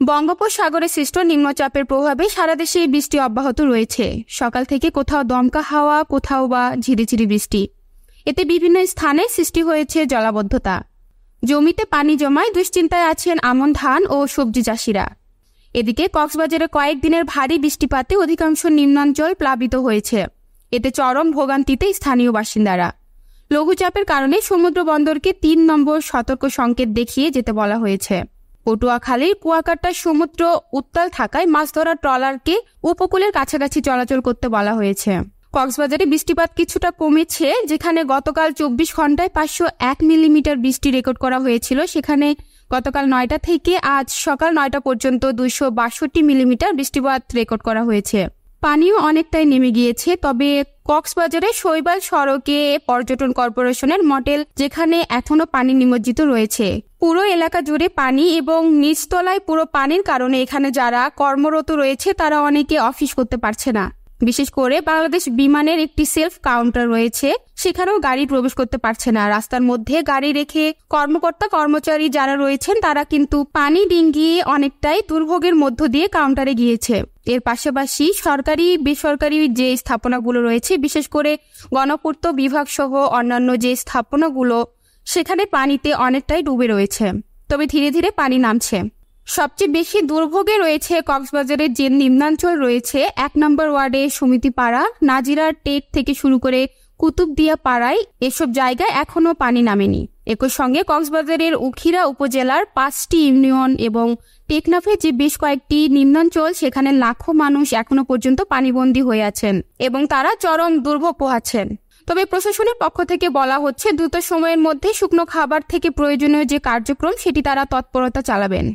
বঙ্গোপসাগরে সৃষ্ট নিম্নচাপের প্রভাবে সারা দেশে বৃষ্টি অব্যাহত রয়েছে। সকাল থেকে কোথাও দমকা হাওয়া, কোথাও বা ঝিরিঝিরি বৃষ্টি। এতে বিভিন্ন স্থানে সৃষ্টি হয়েছে জলাবদ্ধতা। জমিতে পানি জমায় দুশ্চিন্তায় আছেন আমন ধান ও সবজি চাষিরা। এদিকে কক্সবাজারে কয়েকদিনের ভারী বৃষ্টিপাতে অধিকাংশ নিম্নাঞ্চল প্লাবিত হয়েছে। এতে চরম ভোগান্তিতে স্থানীয় বাসিন্দারা। লঘুচাপের কারণে সমুদ্র বন্দরকে ৩ নম্বর সতর্ক সংকেত দেখিয়ে যেতে বলা হয়েছে। পটুয়াখালীর কুয়াকাটা সমুদ্র উত্তাল থাকায় মাছ ধরার ট্রলারকে উপকূলের কাছাকাছি চলাচল করতে বলা হয়েছে। কক্সবাজারে বৃষ্টিপাত কিছুটা কমেছে। যেখানে গতকাল ২৪ ঘন্টায় ৫০১ মিলিমিটার বৃষ্টি রেকর্ড করা হয়েছিল, সেখানে গতকাল ৯টা থেকে আজ সকাল ৯টা পর্যন্ত ২৬২ মিলিমিটার বৃষ্টিপাত রেকর্ড করা হয়েছে। পানিও অনেকটাই নেমে গিয়েছে। তবে কক্সবাজারে শৈবাল সড়কে পর্যটন কর্পোরেশনের মডেল, যেখানে এখনো পানি নিমজ্জিত রয়েছে। পুরো এলাকা জুড়ে পানি এবং নিচতলায় পুরো পানির কারণে এখানে যারা কর্মরত রয়েছে তারা অনেকে অফিস করতে পারছে না। বিশেষ করে বাংলাদেশ বিমানের একটি সেলফ কাউন্টার রয়েছে, সেখানেও গাড়ি প্রবেশ করতে পারছে না। রাস্তার মধ্যে গাড়ি রেখে কর্মকর্তা কর্মচারী যারা রয়েছেন তারা কিন্তু পানি ডিঙ্গিয়ে অনেকটাই দুর্ভোগের মধ্য দিয়ে কাউন্টারে গিয়েছে। এর পাশাপাশি সরকারি বেসরকারি যে স্থাপনাগুলো রয়েছে, বিশেষ করে গণপূর্ত বিভাগ সহ অন্যান্য যে স্থাপনাগুলো, সেখানে পানিতে অনেকটাই ডুবে রয়েছে। তবে ধীরে ধীরে পানি নামছে। সবচেয়ে বেশি দুর্ভোগে রয়েছে কক্সবাজারের যে নিম্নাঞ্চল রয়েছে ১ নম্বর ওয়ার্ডে সমিতিপাড়া, নাজিরার টেক থেকে শুরু করে কুতুবদিয়া পাড়ায়, এসব জায়গায় এখনো পানি নামেনি। একই সঙ্গে কক্সবাজারের উখিরা উপজেলার ৫টি ইউনিয়ন এবং টেকনাফে যে বেশ কয়েকটি নিম্নাঞ্চল, সেখানে লাখো মানুষ এখনো পর্যন্ত পানিবন্দী হয়ে আছেন এবং তারা চরম দুর্ভোগ পোহাচ্ছেন। তবে প্রশাসনের পক্ষ থেকে বলা হচ্ছে দ্রুত সময়ের মধ্যে শুকনো খাবার থেকে প্রয়োজনীয় যে কার্যক্রম, সেটি তারা তৎপরতা চালাবেন।